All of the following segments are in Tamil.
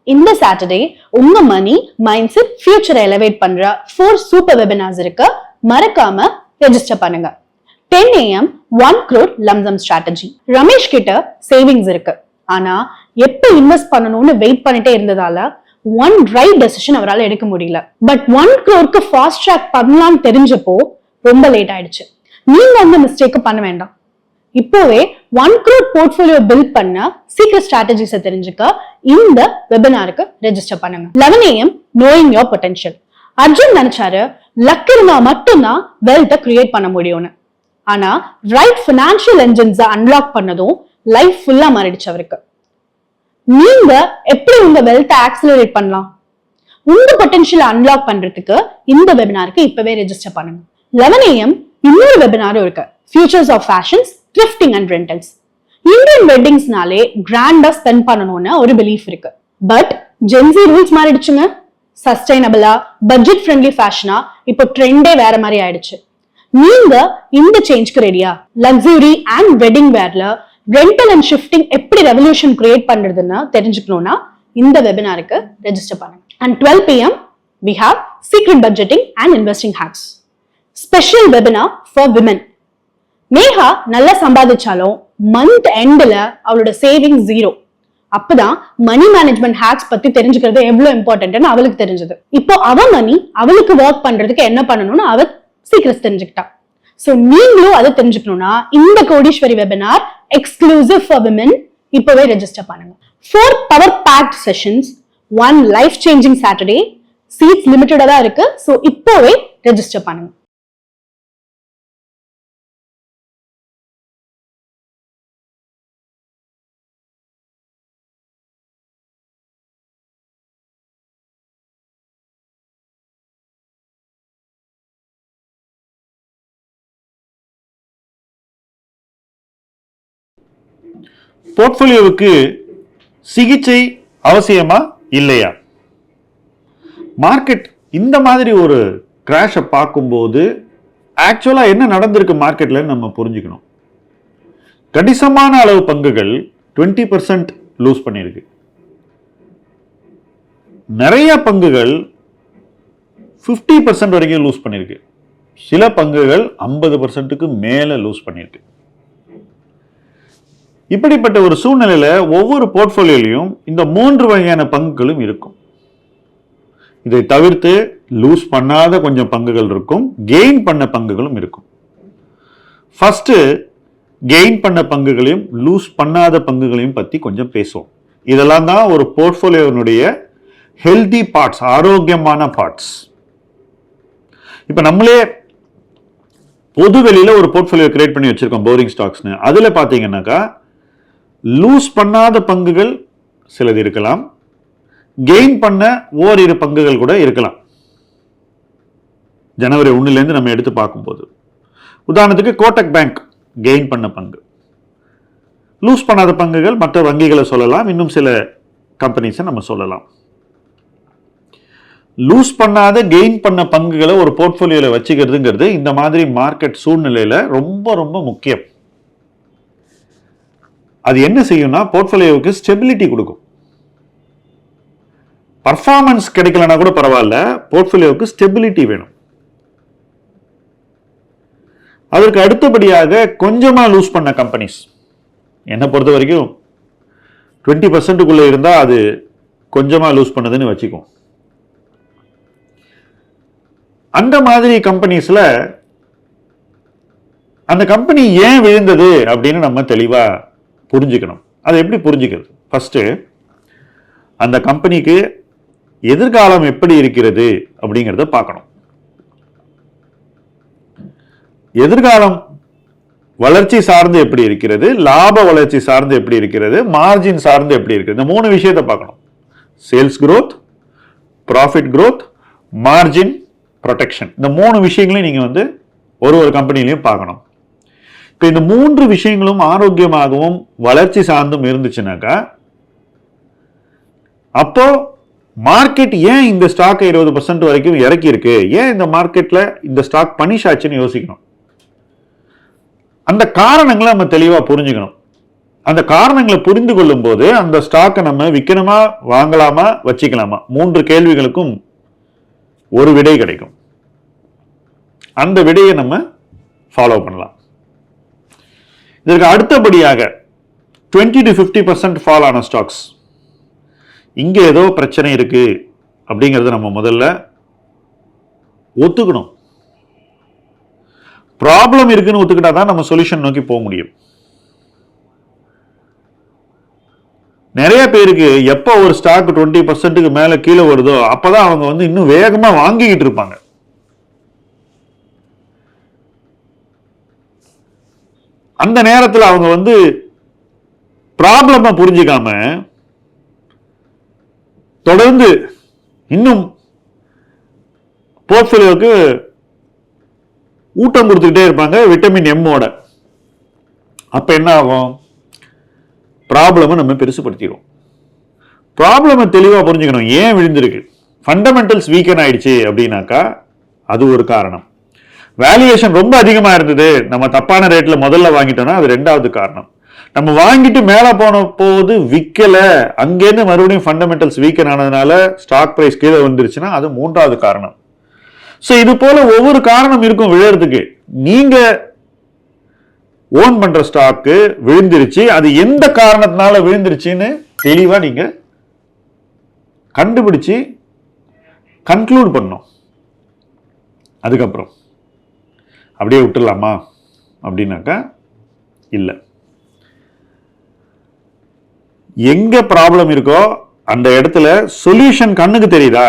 இந்த சாட்டர்டே உங்க மணி மைண்ட் செட் ஃபியூச்சரை எலிவேட் பண்ற 4 சூப்பர் வெபினார்ஸ் இருக்கு. மறக்காம ரெஜிஸ்டர் பண்ணுங்க. 10 AM 1 crore lump sum strategy. Ramesh கிட்ட சேவிங்ஸ் இருக்கு, ஆனா எப்ப இன்வெஸ்ட் பண்ணணும்னு வெயிட் பண்ணிட்டே இருந்ததால ஒன் ரைட் டெசிஷன் அவரால் எடுக்க முடியல. பட் 1 crore ஃபாஸ்ட் ட்ராக் பண்ணலாம்னு தெரிஞ்சப்போ ரொம்ப லேட் ஆயிடுச்சு. நீங்க அந்த மிஸ்டேக் பண்ண வேண்டாம். இப்போவே 1 crore போர்ட்ஃபோலியோ பில்ட் பண்ண சீக்ரெட் ஸ்ட்ராட்டஜிஸை தெரிஞ்சுக்க இந்த வெபினாருக்கு ரெஜிஸ்டர் பண்ணுங்க. 11 AM knowing your potential. Arjun நினைச்சாரு லக் இருந்தா மட்டும்தான் வெல்த்தை கிரியேட் பண்ண முடியும்னு. ஆனா ரைட் பினான்சியல் என்ஜின்ஸை அன்லாக் பண்ணதும் லைஃப் ஃபுல்லா மாறிடுச்சு அவருக்கு. நீங்க எப்படி உங்க வெல்த்தை ஆக்சிலரேட் பண்ணலாம்? உங்க பொட்டன்ஷியல் அன்லாக் பண்றதுக்கு இந்த வெபினாருக்கு இப்பவே ரெஜிஸ்டர் பண்ணுங்க. 11 AM இன்னொரு வெபினாரும் இருக்கு, futures of fashions, thrifting and rentals. Indian வெட்டிங்ஸ்னாலே கிராண்டா ஸ்பெண்ட் பண்ணணும்னு ஒரு பிலீஃப் இருக்கு. பட் ஜென்சி ரூல்ஸ் மாறிடுச்சுங்க. சஸ்டைனபிளா பட்ஜெட் ஃப்ரெண்ட்லி ஃபேஷனா இப்போ ட்ரெண்டே வேற மாதிரி ஆயிடுச்சு. நீங்க இந்த சேஞ்ச்க்கு ரெடியா? லக்ஸுரி அண்ட் வெட்டிங் வேர்ல ரெண்டல் அண்ட் ஷிஃப்டிங் எப்படி ரெவல்யூஷன் கிரியேட் பண்றதுன்னு தெரிஞ்சுக்கணும்னா இந்த வெபினாருக்கு ரெஜிஸ்டர் பண்ணுங்க. And 12 PM we have secret budgeting and investing hacks. Special webinar for women. Neha நல்லா சம்பாதிச்சாலும் மந்த் எண்ட்ல அவளோட சேவிங் 0. அப்பதான் மணி மேனேஜ்மெண்ட் ஹேக்ஸ் பத்தி தெரிஞ்சுக்கிறது எவ்வளவு இம்பார்ட்டன்ட்னு அவளுக்கு தெரிஞ்சது. இப்போ அவ மணி அவளுக்கு ஒர்க் பண்றதுக்கு என்ன பண்ணணும்னு அவ சீக்கிரஸ் தெரிஞ்சுக்கிட்டா. சோ நீங்களும் அதை தெரிஞ்சுக்கணும்னா இந்த Kodeeswari webinar exclusive for women இப்பவே ரெஜிஸ்டர் பண்ணுங்க. 4 power packed sessions, 1 life changing Saturday. Seats லிமிட்டடா தான் இருக்கு. சோ இப்போவே ரெஜிஸ்டர் பண்ணுங்க. போர்ட்ஃபோலியோவுக்கு சிகிச்சை அவசியமா இல்லையா? மார்க்கெட் இந்த மாதிரி ஒரு கிராஷை பார்க்கும்போது ஆக்சுவலா என்ன நடந்திருக்கு மார்க்கெட்ல நம்ம புரிஞ்சுக்கணும். கணிசமான அளவு பங்குகள் 20% லூஸ் பண்ணியிருக்கு. நிறைய பங்குகள் 50% வரைக்கும் லூஸ் பண்ணியிருக்கு. சில பங்குகள் 50%க்கு மேல லூஸ் பண்ணியிருக்கு. இப்படிப்பட்ட ஒரு சூழ்நிலையில ஒவ்வொரு போர்ட்ஃபோலியோலையும் இந்த 3 வகையான பங்குகளும் இருக்கும். இதை தவிர்த்து லூஸ் பண்ணாத கொஞ்சம் பங்குகள் இருக்கும், கெயின் பண்ண பங்குகளும் இருக்கும். ஃபர்ஸ்ட் கெயின் பண்ண பங்குகளையும் லூஸ் பண்ணாத பங்குகளையும் பத்தி கொஞ்சம் பேசுவோம். இதெல்லாம் தான் ஒரு போர்ட்ஃபோலியோனுடைய ஹெல்தி பார்ட்ஸ், ஆரோக்கியமான பார்ட்ஸ். இப்ப நம்மளே பொது வெளியில ஒரு போர்ட்ஃபோலியோ கிரியேட் பண்ணி வச்சிருக்கோம், போரிங் ஸ்டாக்ஸ்னு. அதுல பாத்தீங்கன்னாக்கா லூஸ் பண்ணாத பங்குகள் சிலது இருக்கலாம், கெயின் பண்ண ஓரிரு பங்குகள் கூட இருக்கலாம். ஜனவரி 1 நம்ம எடுத்து பார்க்கும்போது உதாரணத்துக்கு கோட்டக் பேங்க் கெயின் பண்ண பங்கு. லூஸ் பண்ணாத பங்குகள் மற்ற வங்கிகளை சொல்லலாம், இன்னும் சில கம்பெனிஸை நம்ம சொல்லலாம். லூஸ் பண்ணாத கெயின் பண்ண பங்குகளை ஒரு போர்ட்ஃபோலியோல வச்சுக்கிறதுங்கிறது இந்த மாதிரி மார்க்கெட் சூழ்நிலையில ரொம்ப ரொம்ப முக்கியம். அது என்ன செய்யும்னா போர்ட்ஃபோலியோவுக்கு ஸ்டெபிலிட்டி கொடுக்கும். பர்ஃபார்மன்ஸ் கிடைக்கலனா கூட பரவாயில்ல, போர்ட்ஃபோலியோவுக்கு ஸ்டெபிலிட்டி வேணும். அதற்கு அடுத்தபடியாக கொஞ்சமா லூஸ் பண்ண கம்பெனிஸ், என்ன பொறுத்த வரைக்கும் 20%க்குள்ள இருந்தா அது கொஞ்சமா லூஸ் பண்ணதுன்னு வச்சுக்கோ. அந்த மாதிரி கம்பெனிஸ்ல அந்த கம்பெனி ஏன் விழுந்தது அப்படின்னு நம்ம தெளிவா புரிஞ்சுக்கணும். அதை எப்படி புரிஞ்சுக்கிறது? ஃபர்ஸ்ட் அந்த கம்பெனிக்கு எதிர்காலம் எப்படி இருக்கிறது அப்படிங்கிறத பார்க்கணும். எதிர்காலம் வளர்ச்சி சார்ந்து எப்படி இருக்கிறது, லாப வளர்ச்சி சார்ந்து எப்படி இருக்கிறது, மார்ஜின் சார்ந்து எப்படி இருக்கிறது, இந்த 3 விஷயத்தை பார்க்கணும். Sales growth, profit growth, margin protection. இந்த 3 விஷயங்களையும் நீங்க ஒரு கம்பெனிலையும் பார்க்கணும். இப்போ இந்த 3 விஷயங்களும் ஆரோக்கியமாகவும் வளர்ச்சி சார்ந்தும் இருந்துச்சுனாக்கா அப்போ மார்க்கெட் ஏன் இந்த ஸ்டாக்கை 20% வரைக்கும் இறக்கி இருக்கு, ஏன் இந்த மார்க்கெட்ல இந்த ஸ்டாக் பனிஷ் ஆச்சுன்னு யோசிக்கணும். அந்த காரணங்களை நம்ம தெளிவா புரிஞ்சுக்கணும். அந்த காரணங்களை புரிந்து கொள்ளும் போது அந்த ஸ்டாக்கை நம்ம விற்கணுமா வாங்கலாமா வச்சுக்கலாமா 3 கேள்விகளுக்கும் ஒரு விடை கிடைக்கும். அந்த விடையை நம்ம ஃபாலோ பண்ணலாம். இதற்கு அடுத்தபடியாக 20 to 50% ஃபால் ஆன ஸ்டாக்ஸ், இங்க ஏதோ பிரச்சனை இருக்கு அப்படிங்கறத நம்ம முதல்ல ஒத்துக்கணும். ப்ராப்ளம் இருக்குன்னு ஒத்துக்கிட்டா தான் நம்ம சொல்யூஷன் நோக்கி போக முடியும். நிறைய பேருக்கு எப்போ ஒரு ஸ்டாக் 20% மேல கீழே வருதோ அப்பதான் அவங்க வந்து இன்னும் வேகமா வாங்கிக்கிட்டு இருப்பாங்க. அந்த நேரத்தில் அவங்க வந்து ப்ராப்ளமா புரிஞ்சுக்காம தொடர்ந்து இன்னும் போர்ட்ஃபோலியோவுக்கு ஊட்டம் கொடுத்துக்கிட்டே இருப்பாங்க விட்டமின் எம்மோட. அப்ப என்ன ஆகும்? ப்ராப்ளமை நம்ம பெருசுப்படுத்திடுவோம். ப்ராப்ளமை தெளிவாக புரிஞ்சுக்கணும். ஏன் விழுந்திருக்கு? ஃபண்டமெண்டல்ஸ் வீக்கன் ஆயிடுச்சு அப்படின்னாக்கா அது ஒரு காரணம். வேல்யூவேஷன் ரொம்ப அதிகமாக இருந்தது, நம்ம தப்பான ரேட்ல முதல்ல வாங்கிட்டோம்னா அது 2வது காரணம். நம்ம வாங்கிட்டு மேலே போன போது விற்கல, அங்கேருந்து மறுபடியும் ஃபண்டமெண்டல்ஸ் வீக்கன் ஆனதுனால ஸ்டாக் பிரைஸ் கீழே வந்துருச்சுன்னா அது 3வது காரணம். ஸோ இது போல ஒவ்வொரு காரணம் இருக்கும் விழுறதுக்கு. நீங்க ஓன் பண்ற ஸ்டாக்கு விழுந்துருச்சு, அது எந்த காரணத்தினால விழுந்துருச்சுன்னு தெளிவா நீங்க கண்டுபிடிச்சு கன்க்ளூட் பண்ணும். அதுக்கப்புறம் அப்படியே விட்டுடலாமா அப்படின்னாக்கா இல்லை. எங்க ப்ராப்ளம் இருக்கோ அந்த இடத்துல சொல்யூஷன் கண்ணுக்கு தெரியுதா?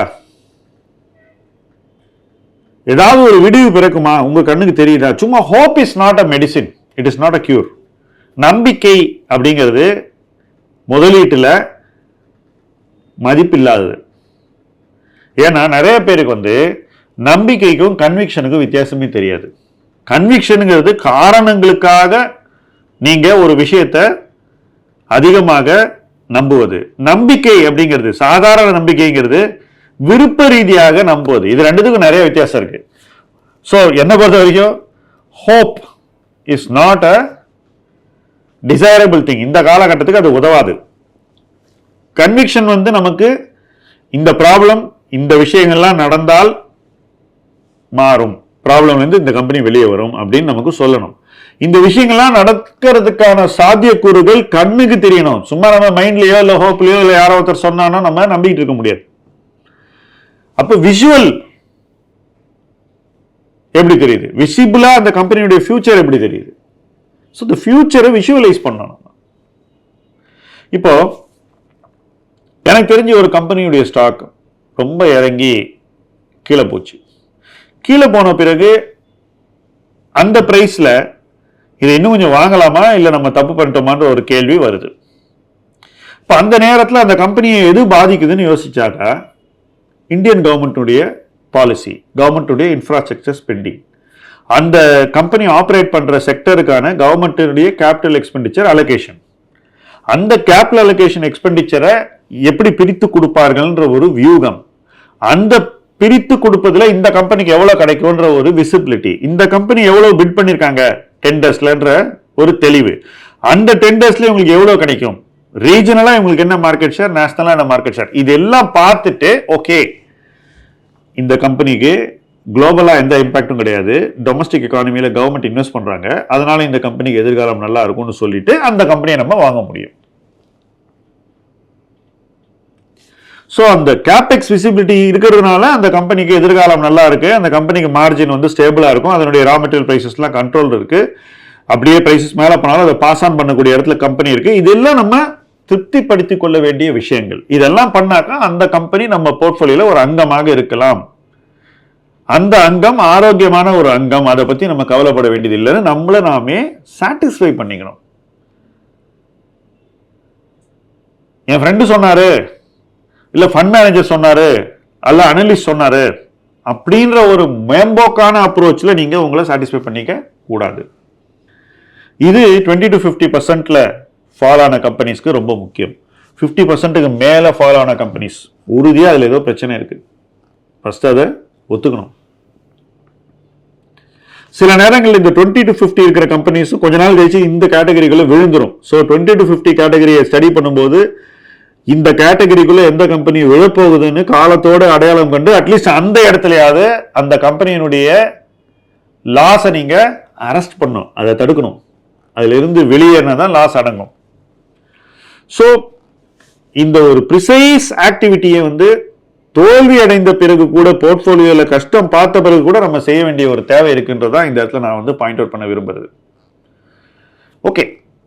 ஏதாவது ஒரு விடிவு பிறக்குமா உங்க கண்ணுக்கு தெரியுதா? சும்மா hope is not a medicine, it is not a cure. நம்பிக்கை அப்படிங்கிறது முதலீட்டுல மதிப்பில்லாதது. ஏன்னா நிறைய பேருக்கு வந்து நம்பிக்கைக்கும் கன்விக்ஷனுக்கும் வித்தியாசமே தெரியாது. கன்விக்ஷனுங்கிறது காரணங்களுக்காக நீங்க ஒரு விஷயத்தை அதிகமாக நம்புவது. நம்பிக்கை அப்படிங்கிறது, சாதாரண நம்பிக்கைங்கிறது விருப்ப ரீதியாக நம்புவது. இது ரெண்டுத்துக்கும் நிறைய வித்தியாசம் இருக்கு. ஸோ என்ன பொறுத்த வரைக்கும் hope is not a desirable thing. இந்த காலகட்டத்துக்கு அது உதவாது. கன்விக்ஷன் வந்து நமக்கு இந்த ப்ராப்ளம், இந்த விஷயங்கள்லாம் நடந்தால் மாறும், ப்ராப்ளம் வந்து இந்த கம்பெனி வெளியே வரும் அப்படின்னு நமக்கு சொல்லணும். இந்த விஷயங்கள்லாம் நடக்கிறதுக்கான சாத்தியக்கூறுகள் கண்ணுக்கு தெரியணும். சும்மா நம்ம மைண்ட்லயோ இல்லை ஹோப்லயோ இல்லை யாரோ ஒருத்தர் சொன்னானோ நம்ம நம்பிக்கிட்டு இருக்க முடியாது. அப்ப விஷுவல் எப்படி தெரியுது? விசிபிளா அந்த கம்பெனியுடைய ஃபியூச்சர் எப்படி தெரியுது? ஸோ இந்த ஃபியூச்சரை விஷுவலைஸ் பண்ணணும். இப்போ எனக்கு தெரிஞ்ச ஒரு கம்பெனியுடைய ஸ்டாக் ரொம்ப இறங்கி கீழே போச்சு. கீழே போன பிறகு அந்த பிரைஸ்ல இதை இன்னும் கொஞ்சம் வாங்கலாமா இல்லை நம்ம தப்பு பண்ணிட்டோமான்ற ஒரு கேள்வி வருது. இப்போ அந்த நேரத்தில் அந்த கம்பெனியை எது பாதிக்குதுன்னு யோசிச்சாக்கா இந்தியன் கவர்மெண்ட்டுடைய பாலிசி, கவர்மெண்ட்டுடைய இன்ஃப்ராஸ்ட்ரக்சர் ஸ்பெண்டிங், அந்த கம்பெனி ஆப்ரேட் பண்ற செக்டருக்கான கவர்மெண்ட்டுடைய கேபிட்டல் எக்ஸ்பெண்டிச்சர் அலோகேஷன், அந்த கேபிட்டல் அலோகேஷன் எக்ஸ்பெண்டிச்சரை எப்படி பிரித்து கொடுப்பார்கள்ன்ற ஒரு வியூகம், அந்த பிரித்து கொடுப்பதுல இந்த கம்பெனிக்கு எவ்வளவு கிடைக்கும்ன்ற ஒரு விசிபிலிட்டி, இந்த கம்பெனி எவ்வளவு பிட் பண்ணிருக்காங்க டெண்டர்ஸ்லன்ற ஒரு தெளிவு, அந்த டெண்டர்ஸ்ல உங்களுக்கு எவ்வளவு கிடைக்கும், ரீஜனலா உங்களுக்கு என்ன மார்க்கெட் ஷேர், நேஷனலா என்ன மார்க்கெட் ஷேர், இதெல்லாம் பார்த்துட்டு ஓகே இந்த கம்பெனிக்கு குளோபலா எந்த இம்பாக்டும் கிடையாது, டொமஸ்டிக் எக்கானமியில கவர்மெண்ட் இன்வெஸ்ட் பண்றாங்க, அதனால இந்த கம்பெனிக்கு எதிர்காலம் நல்லா இருக்கும்னு சொல்லிட்டு அந்த கம்பெனியை நம்ம வாங்க முடியும். ஸோ அந்த கேபெக்ஸ் விசிபிலிட்டி இருக்கிறதுனால அந்த கம்பெனிக்கு எதிர்காலம் நல்லா இருக்கு, அந்த கம்பெனிக்கு மார்ஜின் வந்து ஸ்டேபிளா இருக்கும், அதனுடைய ரா மெட்டீரியல் பிரைசஸ்லாம் கண்ட்ரோல் இருக்கு, அப்படியே பிரைசஸ் மேல போனாலும் அதை பாஸ் ஆன் பண்ணக்கூடிய இடத்துல கம்பெனி இருக்கு. இதெல்லாம் நம்ம திருப்திப்படுத்திக் கொள்ள வேண்டிய விஷயங்கள். இதெல்லாம் பண்ணாக்கா அந்த கம்பெனி நம்ம போர்ட்ஃபோலியோல ஒரு அங்கமாக இருக்கலாம். அந்த அங்கம் ஆரோக்கியமான ஒரு அங்கம், அதை பத்தி நம்ம கவலைப்பட வேண்டியது இல்லைன்னு நம்மள நாமே சாட்டிஸ்ஃபை பண்ணிக்கணும். என் ஃப்ரெண்டு சொன்னாரு, இல்ல ஃபண்ட் மேனேஜர் சொன்னாரு, அல்ல அனலிஸ்ட் சொன்னாரு அப்படின்ற ஒரு மேம்போக்கான அப்ரோச்ல நீங்க உங்களை சாட்டிஸ்ஃபை பண்ணிக்க கூடாது. இது 20 to 50% ஃபால் ஆன கம்பெனிஸ்க்கு ரொம்ப முக்கியம். 50% மேல ஃபால் ஆன கம்பெனிஸ் உறுதியா அதுல ஏதோ பிரச்சனை இருக்கு, ஃபர்ஸ்ட் அதை ஒத்துக்கணும். சில நேரங்களில் இந்த 20 to 50 இருக்கிற கம்பெனிஸும் கொஞ்ச நாள் கழிச்சு இந்த கேட்டகரிக்குள்ள விழுந்துரும். ஸோ 20 to 50 கேட்டகரியை ஸ்டடி பண்ணும்போது இந்த கேட்டகரிக்குள்ள எந்த கம்பெனி விழப்போகுதுன்னு காலத்தோட அடையாளம் கண்டு அட்லீஸ்ட் அந்த இடத்துலயாவது அந்த கம்பெனியினுடைய லாஸை நீங்க அரெஸ்ட் பண்ணும், அதை தடுக்கணும். அதுல இருந்து வெளியேறினா தான் லாஸ் அடங்கும். ஸோ இந்த ஒரு ப்ரிசைஸ் ஆக்டிவிட்டியை வந்து தோல்வி அடைந்த பிறகு கூட போர்ட்போலியோல கஷ்டம் பார்த்த பிறகு கூட நம்ம செய்ய வேண்டிய ஒரு தேவை இருக்குன்றதான் இந்த இடத்துல நான் வந்து பாயிண்ட் அவுட் பண்ண விரும்புறது. ஓகே,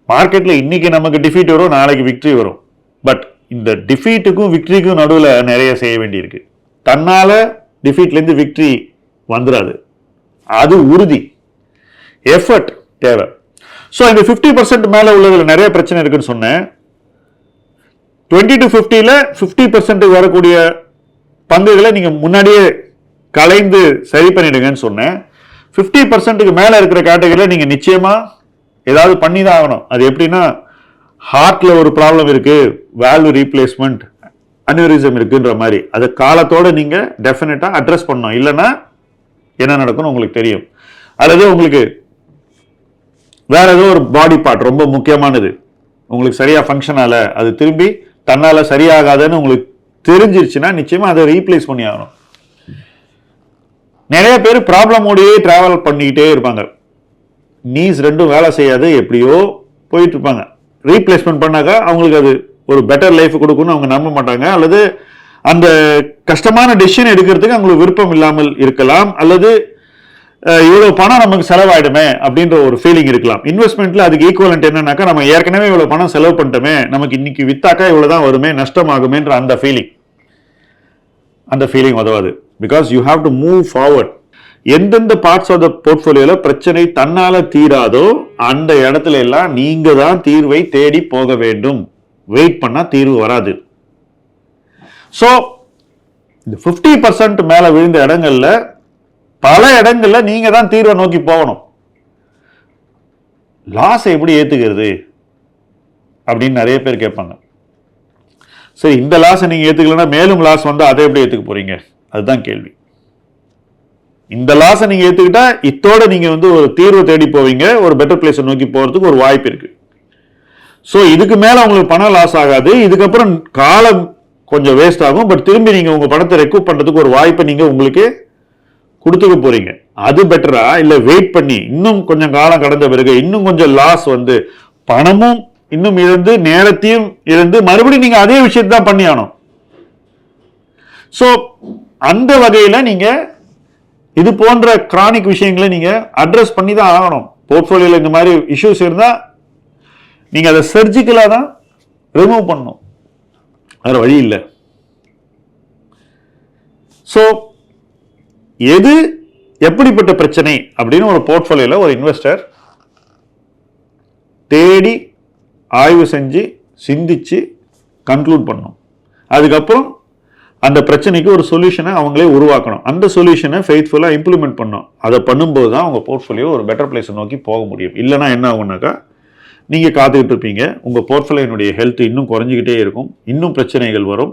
மார்க்கெட்ல இன்னைக்கு நமக்கு டிஃபீட் வரும், நாளைக்கு விக்டரி வரும். பட் இந்த டிஃபீட்டுக்கும் விக்டரிக்கும் நடுவில் நிறைய செய்ய வேண்டியிருக்கு. தன்னால டிஃபீட்ல இருந்து விக்டரி வந்துடாது, அது உறுதி, எஃபர்ட் தேவை. ஸோ இந்த 50% மேல உள்ளதுல நிறைய பிரச்சனை இருக்குன்னு சொன்னேன். 20 to 50ல 50% வரக்கூடிய பங்குகளை நீங்க முன்னாடியே கலைந்து சரி பண்ணிடுங்கன்னு சொன்னேன். 50%க்கு மேல இருக்கிற கேட்டகரியில நீங்க நிச்சயமா ஏதாவது பண்ணி தான் ஆகணும். அது எப்படின்னா, ஹார்ட்ல ஒரு ப்ராப்ளம் இருக்கு, வேல்வ் ரீப்ளேஸ்மெண்ட், அனியூரிசம் இருக்குன்ற மாதிரி அதை காலத்தோட நீங்க டெஃபினட்டா அட்ரஸ் பண்ணணும். இல்லைன்னா என்ன நடக்கும்னு உங்களுக்கு தெரியும். அல்லது உங்களுக்கு வேற ஏதோ ஒரு பாடி பார்ட் ரொம்ப முக்கியமானது உங்களுக்கு சரியா ஃபங்க்ஷன் ஆகல, அது திரும்பி தன்னால சரியாகாதுன்னு உங்களுக்கு தெரிஞ்சிருச்சுன்னா நிச்சயமா அதை ரீப்ளேஸ் பண்ணி ஆகணும். நிறைய பேர் ப்ராப்ளமோடையே டிராவல் பண்ணிக்கிட்டே இருப்பாங்க. நீஸ் ரெண்டும் வேலை செய்யாது, எப்படியோ போயிட்டு இருப்பாங்க. ரீப்ளேஸ்மெண்ட் பண்ணாக்கா அவங்களுக்கு அது ஒரு பெட்டர் லைஃப் கொடுக்கும்னு அவங்க நம்ப மாட்டாங்க. அல்லது அந்த கஷ்டமான டெசிஷன் எடுக்கிறதுக்கு அவங்களுக்கு விருப்பம் இல்லாமல் இருக்கலாம். அல்லது இவ்வளவு பணம் நமக்கு செலவாயிடுமே அப்படின்ற ஒரு ஃபீலிங் இருக்கலாம். இன்வெஸ்ட்மெண்ட்ல அதுக்கு ஈக்குவலண்ட் என்னன்னாக்கா, நம்ம ஏற்கனவே இவ்வளவு பணம் செலவு பண்ணிட்டோமே, நமக்கு இன்னைக்கு வித்தாக்கா இவ்வளவுதான் வருமே, நஷ்டமாகுமேன்ற அந்த ஃபீலிங் உதவாது. Because you have to move forward. எந்தெந்த பார்ட்ஸ் ஆஃப் த போர்ட்ஃபோலியோல பிரச்சனை தன்னால தீராதோ அந்த இடத்துல எல்லாம் நீங்க தான் தீர்வை தேடி போக வேண்டும். வெயிட் பண்ணா தீர்வு வராது. சோ இந்த 50% மேல விழுந்த இடங்கள்ல பல இடங்கள்ல நீங்க தான் தீர்வை நோக்கி போகணும். லாஸ் எப்படி ஏத்துக்கிறது அப்படின்னு நிறைய பேர் கேட்பாங்க. சரி, இந்த லாஸ் நீங்க ஏத்துக்கலன்னா மேலும் லாஸ் வந்து அதை எப்படி ஏத்துக்க போறீங்க, அதுதான் கேள்வி. இந்த லாஸை நீங்க ஏத்துக்கிட்டா இத்தோட நீங்க வந்து ஒரு தீர்வை தேடி போவீங்க, ஒரு பெட்டர் பிளேஸை நோக்கி போறதுக்கு ஒரு வாய்ப்பு இருக்கு. சோ இதுக்கு மேல உங்களுக்கு பணம் லாஸ் ஆகாது, இதுக்கப்புறம் காலம் கொஞ்சம் வேஸ்ட் ஆகும். பட் திரும்பி நீங்க உங்க பணத்தை ரெக்கூப் பண்றதுக்கு ஒரு வாய்ப்பை நீங்க உங்களுக்கு கொடுத்துக்க போறீங்க. அது பெட்டரா இல்ல வெயிட் பண்ணி இன்னும் கொஞ்சம் காலம் கடந்த பிறகு இன்னும் கொஞ்சம் லாஸ் வந்து பணமும் இன்னும் இழந்து நேரத்தையும் இழந்து மறுபடியும் நீங்க அதே விஷயத்தை தான் பண்ணி ஆகணும். சோ அந்த வகையில நீங்க இது போன்ற கிரானிக் விஷயங்களை நீங்க அட்ரஸ் பண்ணி தான் ஆகணும். போர்ட்ஃபோலியோல இந்த மாதிரி இஷ்யூஸ் இருந்தா நீங்க அதை சர்ஜிக்கலா தான் ரிமூவ் பண்ணணும், வேற வழி இல்லை. சோ எது எப்படிப்பட்ட பிரச்சனை அப்படின்னு ஒரு போர்ட்ஃபோலியோல ஒரு இன்வெஸ்டர் தேடி ஆய்வு செஞ்சு சிந்திச்சு கன்க்ளூட் பண்ணணும். அதுக்கப்புறம் அந்த பிரச்சனைக்கு ஒரு சொல்யூஷனை அவங்களே உருவாக்கணும். அந்த சொல்யூஷனை ஃபெய்த்ஃபுல்லா இம்ப்ளிமெண்ட் பண்ணணும். அதை பண்ணும்போது தான் உங்க போர்ட்ஃபோலியோ ஒரு பெட்டர் பிளேஸை நோக்கி போக முடியும். இல்லைன்னா என்ன ஆகும்னாக்கா, நீங்க காத்துக்கிட்டு இருப்பீங்க, உங்க போர்ட்ஃபோலியோனுடைய ஹெல்த் இன்னும் குறைஞ்சிக்கிட்டே இருக்கும், இன்னும் பிரச்சனைகள் வரும்.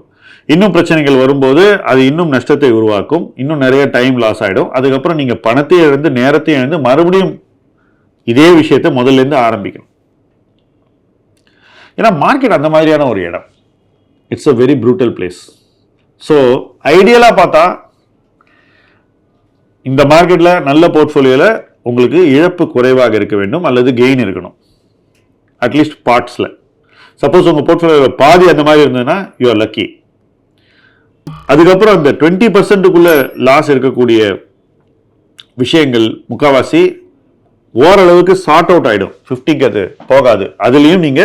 இன்னும் பிரச்சனைகள் வரும்போது அது இன்னும் நஷ்டத்தை உருவாக்கும், இன்னும் நிறைய டைம் லாஸ் ஆகிடும். அதுக்கப்புறம் நீங்க பணத்தையும் இழந்து நேரத்தையும் இழந்து மறுபடியும் இதே விஷயத்தை முதல்ல இருந்து ஆரம்பிக்கணும். ஏன்னா மார்க்கெட் அந்த மாதிரியான ஒரு இடம். It's a very brutal place. So ஐடியலா பார்த்தா இந்த மார்க்கெட்ல நல்ல போர்ட்ஃபோலியோல உங்களுக்கு இழப்பு குறைவாக இருக்க வேண்டும் அல்லது கெயின் இருக்கணும், அட்லீஸ்ட் பார்ட்ஸ்ல. சப்போஸ் உங்க போர்ட்ஃபோலியோல பாதி அந்த மாதிரி இருந்ததுன்னா யூ ஆர் லக்கி. அதுக்கப்புறம் அந்த 20%க்குள்ள லாஸ் இருக்கக்கூடிய விஷயங்கள் முக்காவாசி ஓரளவுக்கு சார்ட் அவுட் ஆயிடும். 50க்கு அது போகாது. அதுலயும் நீங்க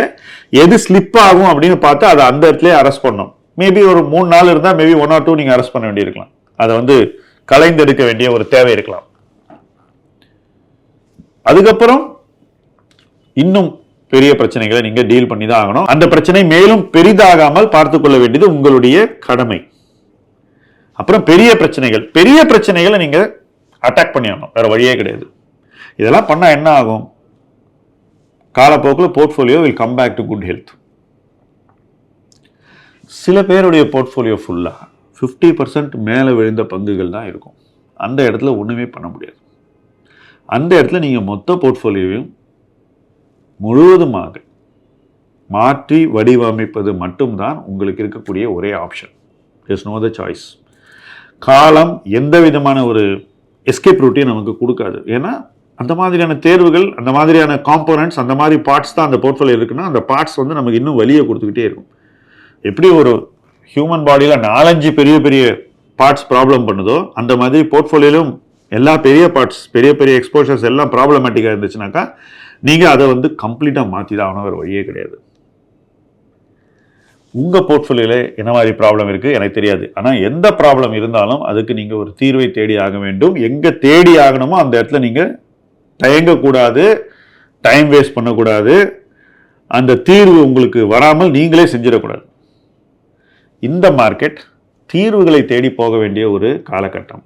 எது ஸ்லிப் ஆகும் அப்படின்னு பார்த்து அதை அந்த இடத்துல அரெஸ்ட் பண்ணணும். மேபி ஒரு 3 நாள் இருந்தா மேபி 1 or 2 நீங்க அரெஸ்ட் பண்ண வேண்டியிருக்கலாம். அதை வந்து கலைந்தெடுக்க வேண்டிய ஒரு தேவை இருக்கலாம். அதுக்கப்புறம் இன்னும் பெரிய பிரச்சனைகளை நீங்க டீல் பண்ணி தான் ஆகணும். அந்த பிரச்சனை மேலும் பெரிதாகாமல் பார்த்துக் கொள்ள வேண்டியது உங்களுடைய கடமை. அப்புறம் பெரிய பிரச்சனைகளை நீங்க அட்டாக் பண்ணி ஆகணும், வேற வழியே கிடையாது. இதெல்லாம் பண்ணா என்ன ஆகும், காலப்போக்கில் portfolio will come back to good health. சில பேருடைய போர்ட்ஃபோலியோ ஃபுல்லா 50% மேலே விழுந்த பங்குகள் தான் இருக்கும். அந்த இடத்துல ஒண்ணுமே பண்ண முடியாது. அந்த இடத்துல நீங்கள் மொத்த போர்ட்ஃபோலியோவையும் முழுவதுமாக மாற்றி வடிவமைப்பது மட்டும்தான் உங்களுக்கு இருக்கக்கூடிய ஒரே option. there's no other choice. காலம் எந்த விதமான ஒரு எஸ்கேப் ரூட்டையும் நமக்கு கொடுக்காது. ஏன்னா அந்த மாதிரியான தேர்வுகள், அந்த மாதிரியான காம்போனன்ட்ஸ், அந்த மாதிரி பார்ட்ஸ் தான் அந்த போர்ட்ஃபோலியோ இருக்குன்னா அந்த பார்ட்ஸ் வந்து நமக்கு இன்னும் வலியை கொடுத்துக்கிட்டே இருக்கும். எப்படி ஒரு ஹியூமன் பாடியில் 4-5 பெரிய பெரிய பார்ட்ஸ் ப்ராப்ளம் பண்ணுதோ அந்த மாதிரி போர்ட்ஃபோலியோலும் எல்லா பெரிய பார்ட்ஸ், பெரிய பெரிய எக்ஸ்போஷர்ஸ் எல்லாம் ப்ராப்ளமேட்டிக்காக இருந்துச்சுனாக்கா நீங்கள் அதை வந்து கம்ப்ளீட்டாக மாற்றி தான் ஆகணும், வேறு வழியே கிடையாது. உங்கள் போர்ட்ஃபோலியோவில் என்ன மாதிரி ப்ராப்ளம் இருக்குது எனக்கு தெரியாது. ஆனால் எந்த ப்ராப்ளம் இருந்தாலும் அதுக்கு நீங்கள் ஒரு தீர்வை தேடி ஆக வேண்டும். எங்கே தேடி ஆகணுமோ அந்த இடத்துல நீங்கள் தயங்கக்கூடாது, டைம் வேஸ்ட் பண்ணக்கூடாது, அந்த தீர்வு உங்களுக்கு வராமல் நீங்களே செஞ்சிடக்கூடாது. இந்த மார்க்கெட் தீர்வுகளை தேடி போக வேண்டிய ஒரு காலகட்டம்.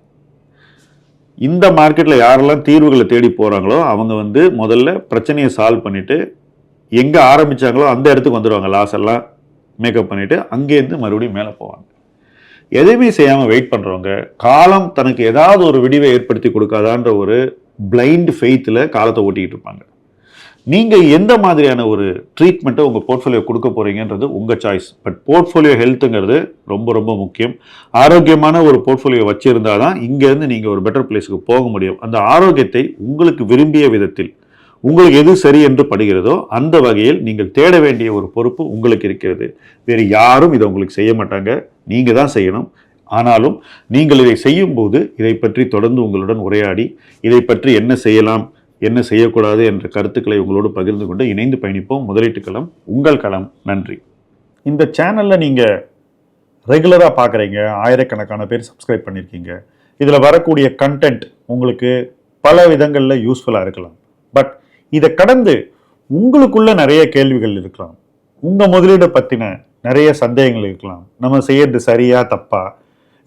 இந்த மார்க்கெட்டில் யாரெல்லாம் தீர்வுகளை தேடி போகிறாங்களோ அவங்க வந்து முதல்ல பிரச்சனையை சால்வ் பண்ணிவிட்டு எங்கே ஆரம்பித்தாங்களோ அந்த இடத்துக்கு வந்துடுவாங்க. லாஸ் எல்லாம் மேக்கப் பண்ணிவிட்டு அங்கேருந்து மறுபடியும் மேலே போவாங்க. எதுவுமே செய்யாமல் வெயிட் பண்ணுறவங்க காலம் தனக்கு ஏதாவது ஒரு விடிவை ஏற்படுத்தி கொடுக்காதான்ற ஒரு பிளைண்ட் ஃபெய்த்தில் காலத்தை ஓட்டிக்கிட்டு இருப்பாங்க. நீங்கள் எந்த மாதிரியான ஒரு ட்ரீட்மெண்ட்டை உங்கள் போர்ட்ஃபோலியோ கொடுக்க போகிறீங்கன்றது உங்கள் சாய்ஸ். பட் போர்ட்ஃபோலியோ ஹெல்த்துங்கிறது ரொம்ப ரொம்ப முக்கியம். ஆரோக்கியமான ஒரு போர்ட்ஃபோலியோ வச்சுருந்தால் தான் இங்கேருந்து நீங்கள் ஒரு பெட்டர் பிளேஸுக்கு போக முடியும். அந்த ஆரோக்கியத்தை உங்களுக்கு விரும்பிய விதத்தில் உங்களுக்கு எது சரி என்று படுகிறதோ அந்த வகையில் நீங்கள் தேட வேண்டிய ஒரு பொறுப்பு உங்களுக்கு இருக்கிறது. வேறு யாரும் இதை உங்களுக்கு செய்ய மாட்டாங்க, நீங்கள் தான் செய்யணும். ஆனாலும் நீங்கள் இதை செய்யும்போது இதை பற்றி தொடர்ந்து உங்களுடன் உரையாடி இதை பற்றி என்ன செய்யலாம், என்ன செய்யக்கூடாது என்ற கருத்துக்களை உங்களோடு பகிர்ந்து கொண்டு இணைந்து பயணிப்போம். முதலீட்டு களம் உங்கள் களம். நன்றி. இந்த சேனலில் நீங்கள் ரெகுலராக பார்க்குறீங்க, ஆயிரக்கணக்கான பேர் சப்ஸ்கிரைப் பண்ணியிருக்கீங்க. இதில் வரக்கூடிய கண்டென்ட் உங்களுக்கு பல விதங்களில் யூஸ்ஃபுல்லாக இருக்கலாம். பட் இதை கடந்து உங்களுக்குள்ள நிறைய கேள்விகள் இருக்கலாம், உங்கள் முதலீடை பற்றின நிறைய சந்தேகங்கள் இருக்கலாம். நம்ம செய்யறது சரியா தப்பா,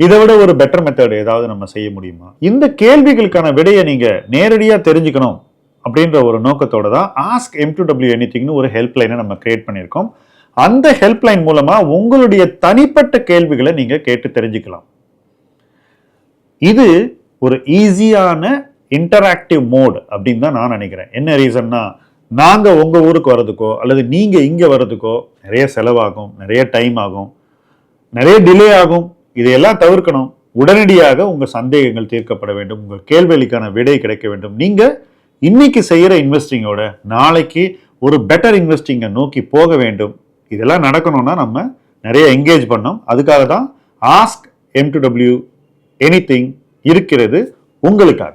இதை விட ஒரு பெட்டர் மெத்தட் ஏதாவது நம்ம செய்ய முடியுமா? இந்த கேள்விகளுக்கான விடையை நீங்கள் நேரடியாக தெரிஞ்சுக்கணும் அப்படின்ற ஒரு நோக்கத்தோட தான் ஆஸ்க் M2W எனிதிங்னு ஒரு ஹெல்ப்லைனை நம்ம கிரியேட் பண்ணியிருக்கோம். அந்த ஹெல்ப்லைன் மூலமாக உங்களுடைய தனிப்பட்ட கேள்விகளை நீங்கள் கேட்டு தெரிஞ்சுக்கலாம். இது ஒரு ஈஸியான இன்டராக்டிவ் மோட் அப்படின்னு தான் நான் நினைக்கிறேன். என்ன ரீசன்னா, நாங்கள் உங்கள் ஊருக்கு வர்றதுக்கோ அல்லது நீங்கள் இங்கே வர்றதுக்கோ நிறைய செலவாகும், நிறைய டைம் ஆகும், நிறைய டிலே ஆகும். இதையெல்லாம் தவிர்க்கணும். உடனடியாக உங்கள் சந்தேகங்கள் தீர்க்கப்பட வேண்டும், உங்கள் கேள்விகளுக்கான விடை கிடைக்க வேண்டும். நீங்கள் இன்னைக்கு செய்கிற இன்வெஸ்டிங்கோட நாளைக்கு ஒரு பெட்டர் இன்வெஸ்டிங்கை நோக்கி போக வேண்டும். இதெல்லாம் நடக்கணும்னா நம்ம நிறைய என்கேஜ் பண்ணோம். அதுக்காக தான் ஆஸ்க் M2W எனிதிங் இருக்கிறது உங்களுக்காக.